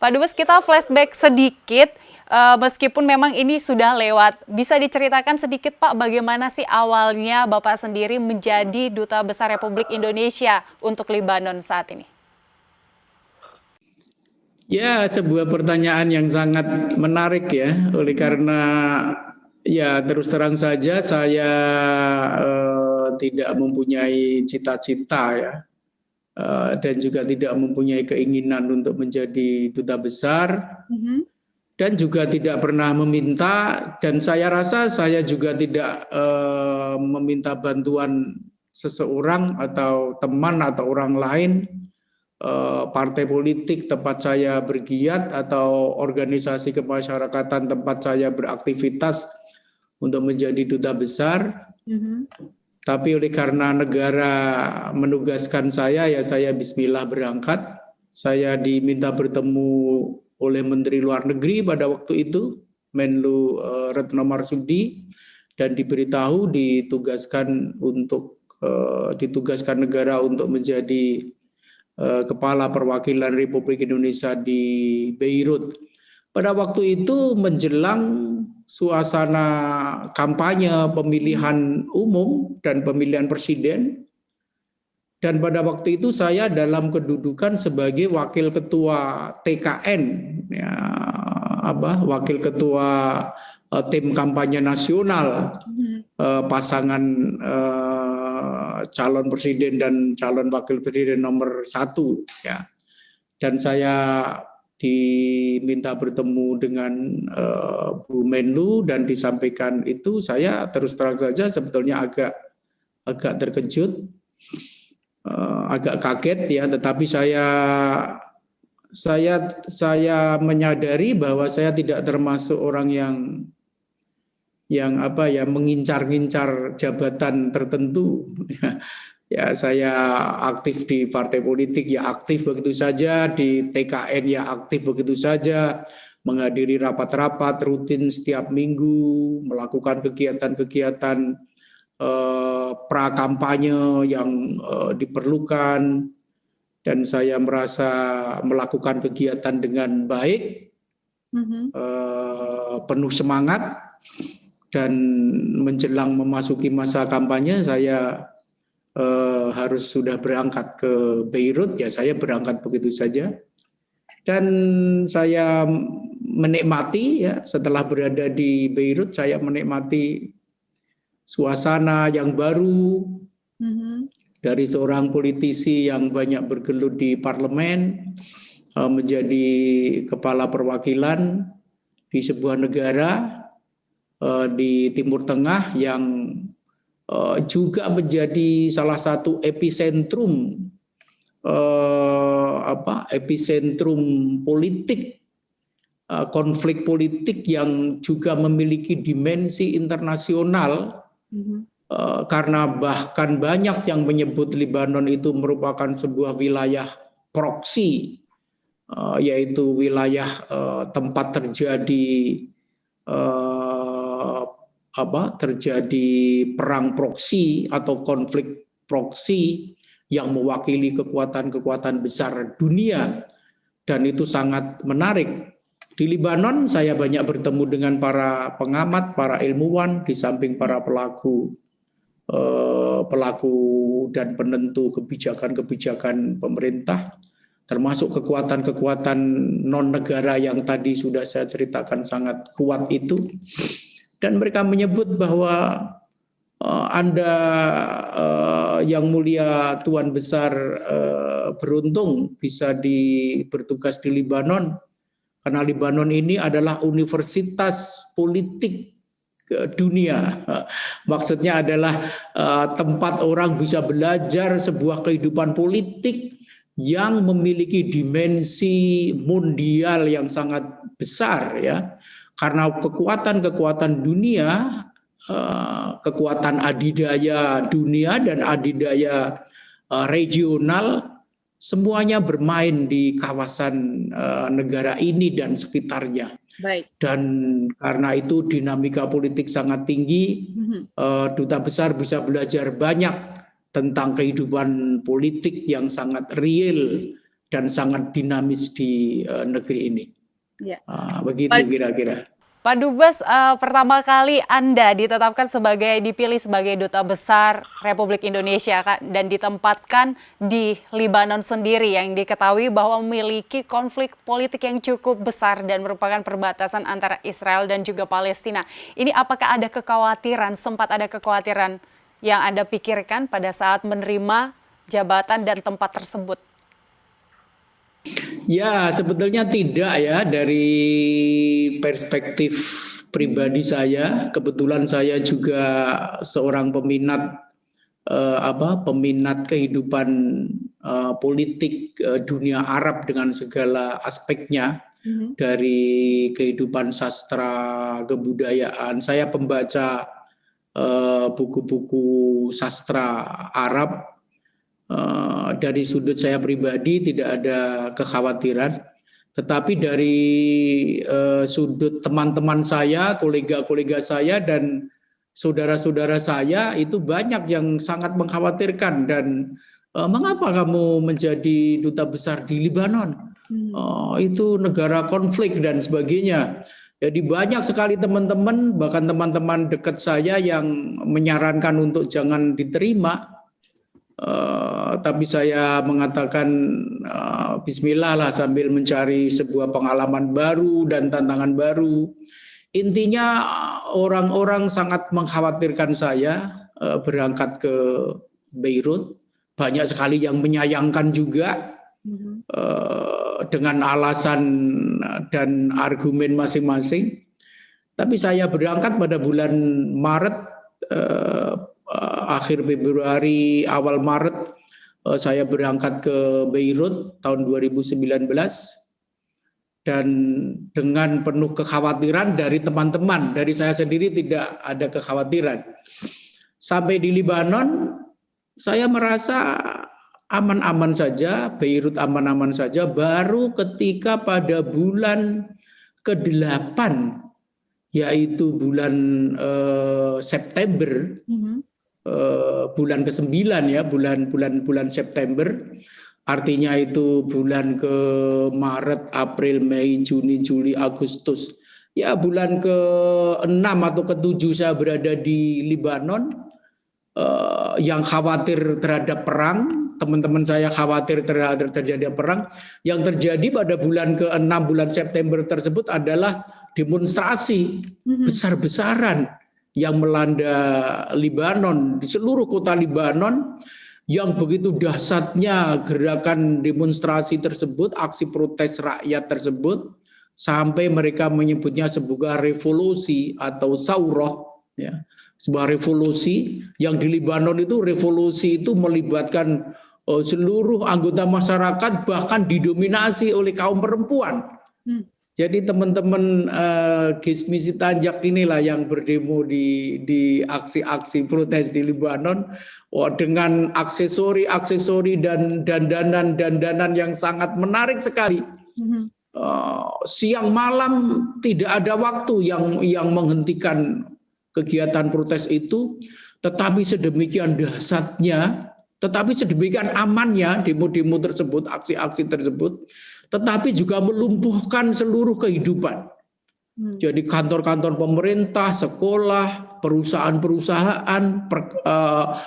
Pak Dubes, kita flashback sedikit, meskipun memang ini sudah lewat. Bisa diceritakan sedikit Pak, bagaimana sih awalnya Bapak sendiri menjadi Duta Besar Republik Indonesia untuk Libanon saat ini? Ya, sebuah pertanyaan yang sangat menarik ya, oleh karena ya terus terang saja saya tidak mempunyai cita-cita ya, dan juga tidak mempunyai keinginan untuk menjadi duta besar, dan juga tidak pernah meminta, dan saya rasa saya juga tidak meminta bantuan seseorang atau teman atau orang lain, partai politik tempat saya bergiat atau organisasi kemasyarakatan tempat saya beraktivitas untuk menjadi duta besar. Tapi oleh karena negara menugaskan saya, ya saya bismillah berangkat. Saya diminta bertemu oleh Menteri Luar Negeri pada waktu itu, Menlu Retno Marsudi, dan diberitahu ditugaskan negara untuk menjadi Kepala Perwakilan Republik Indonesia di Beirut. Pada waktu itu menjelang suasana kampanye pemilihan umum dan pemilihan presiden, dan pada waktu itu saya dalam kedudukan sebagai wakil ketua TKN, ya, wakil ketua tim kampanye nasional pasangan calon presiden dan calon wakil presiden nomor 1 ya. Dan saya diminta bertemu dengan Bu Menlu dan disampaikan itu, saya terus terang saja sebetulnya agak terkejut, agak kaget ya, tetapi saya menyadari bahwa saya tidak termasuk orang yang mengincar-ngincar jabatan tertentu. Ya, saya aktif di partai politik, ya aktif begitu saja, di TKN ya aktif begitu saja, menghadiri rapat-rapat rutin setiap minggu, melakukan kegiatan-kegiatan pra-kampanye yang diperlukan, dan saya merasa melakukan kegiatan dengan baik, penuh semangat. Dan menjelang memasuki masa kampanye, saya harus sudah berangkat ke Beirut, ya saya berangkat begitu saja. Dan saya menikmati, ya setelah berada di Beirut, saya menikmati suasana yang baru dari seorang politisi yang banyak bergelut di parlemen, menjadi kepala perwakilan di sebuah negara di Timur Tengah yang juga menjadi salah satu epicentrum politik, konflik politik yang juga memiliki dimensi internasional, karena bahkan banyak yang menyebut Libanon itu merupakan sebuah wilayah proksi, yaitu wilayah tempat terjadi perang proksi atau konflik proksi yang mewakili kekuatan-kekuatan besar dunia, dan itu sangat menarik. Di Libanon saya banyak bertemu dengan para pengamat, para ilmuwan, di samping para pelaku dan penentu kebijakan-kebijakan pemerintah, termasuk kekuatan-kekuatan non-negara yang tadi sudah saya ceritakan sangat kuat itu. Dan mereka menyebut bahwa Anda yang mulia Tuan Besar beruntung bisa bertugas di Libanon, karena Libanon ini adalah universitas politik dunia. Maksudnya adalah tempat orang bisa belajar sebuah kehidupan politik yang memiliki dimensi mundial yang sangat besar ya. Karena kekuatan-kekuatan dunia, kekuatan adidaya dunia dan adidaya regional, semuanya bermain di kawasan negara ini dan sekitarnya. Baik. Dan karena itu dinamika politik sangat tinggi, duta besar bisa belajar banyak tentang kehidupan politik yang sangat real dan sangat dinamis di negeri ini. Ya. Begitu kira-kira. Pak Dubes, pertama kali Anda dipilih sebagai Duta Besar Republik Indonesia dan ditempatkan di Libanon sendiri yang diketahui bahwa memiliki konflik politik yang cukup besar dan merupakan perbatasan antara Israel dan juga Palestina. Ini apakah ada sempat ada kekhawatiran yang Anda pikirkan pada saat menerima jabatan dan tempat tersebut? Ya, sebetulnya tidak ya, dari perspektif pribadi saya. Kebetulan saya juga seorang peminat peminat kehidupan politik dunia Arab dengan segala aspeknya, dari kehidupan sastra, kebudayaan. Saya pembaca buku-buku sastra Arab. Dari sudut saya pribadi tidak ada kekhawatiran, tetapi dari sudut teman-teman saya, kolega-kolega saya dan saudara-saudara saya itu banyak yang sangat mengkhawatirkan. Dan mengapa kamu menjadi duta besar di Libanon? Itu negara konflik dan sebagainya. Jadi banyak sekali teman-teman, bahkan teman-teman dekat saya yang menyarankan untuk jangan diterima. Tapi saya mengatakan bismillah lah, sambil mencari sebuah pengalaman baru dan tantangan baru. Intinya orang-orang sangat mengkhawatirkan saya berangkat ke Beirut. Banyak sekali yang menyayangkan juga dengan alasan dan argumen masing-masing. Tapi saya berangkat pada bulan Maret, akhir Februari, awal Maret, saya berangkat ke Beirut tahun 2019, dan dengan penuh kekhawatiran dari teman-teman, dari saya sendiri tidak ada kekhawatiran. Sampai di Libanon, saya merasa aman-aman saja, Beirut aman-aman saja, baru ketika pada bulan ke-8, yaitu bulan September, bulan ke-9 ya, bulan September, artinya itu bulan ke Maret, April, Mei, Juni, Juli, Agustus. Ya, bulan ke-6 atau ke-7 saya berada di Libanon, yang khawatir terhadap perang. Teman-teman saya khawatir terhadap terjadi perang. Yang terjadi pada bulan ke-6 bulan September tersebut adalah demonstrasi besar-besaran yang melanda Libanon, di seluruh kota Libanon, yang begitu dahsyatnya gerakan demonstrasi tersebut, aksi protes rakyat tersebut, sampai mereka menyebutnya sebuah revolusi atau saurah, ya, sebuah revolusi yang di Libanon itu revolusi itu melibatkan seluruh anggota masyarakat, bahkan didominasi oleh kaum perempuan. Jadi teman-teman Gizmi Sitanjak inilah yang berdemo di aksi-aksi protes di Libanon, dengan aksesori dan dandanan yang sangat menarik sekali. Siang malam tidak ada waktu yang menghentikan kegiatan protes itu, tetapi sedemikian dahsyatnya, tetapi sedemikian amannya demo-demo tersebut, aksi-aksi tersebut, tetapi juga melumpuhkan seluruh kehidupan. Jadi kantor-kantor pemerintah, sekolah, perusahaan-perusahaan,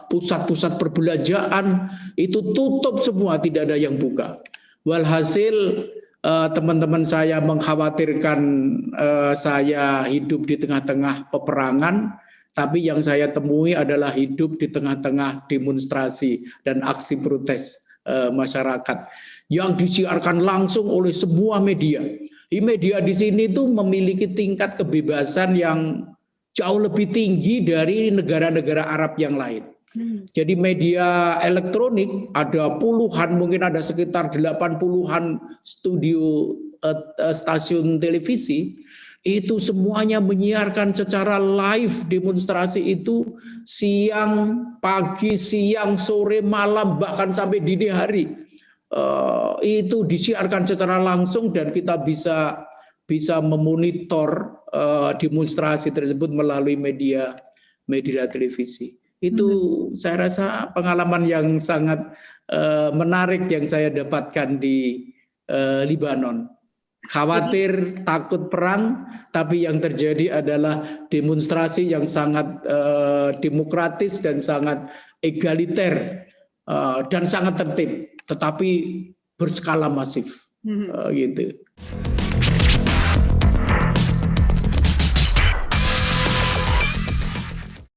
pusat-pusat perbelanjaan itu tutup semua, tidak ada yang buka. Walhasil teman-teman saya mengkhawatirkan saya hidup di tengah-tengah peperangan, tapi yang saya temui adalah hidup di tengah-tengah demonstrasi dan aksi protes masyarakat yang disiarkan langsung oleh semua media. Media di sini tuh memiliki tingkat kebebasan yang jauh lebih tinggi dari negara-negara Arab yang lain. Jadi media elektronik ada puluhan, mungkin ada sekitar 80-an studio stasiun televisi, itu semuanya menyiarkan secara live demonstrasi itu siang, pagi, siang, sore, malam, bahkan sampai dini hari. Itu disiarkan secara langsung dan kita bisa memonitor demonstrasi tersebut melalui media televisi. Itu saya rasa pengalaman yang sangat menarik yang saya dapatkan di Libanon. Khawatir, takut perang, tapi yang terjadi adalah demonstrasi yang sangat demokratis dan sangat egaliter dan sangat tertib, tetapi berskala masif, gitu.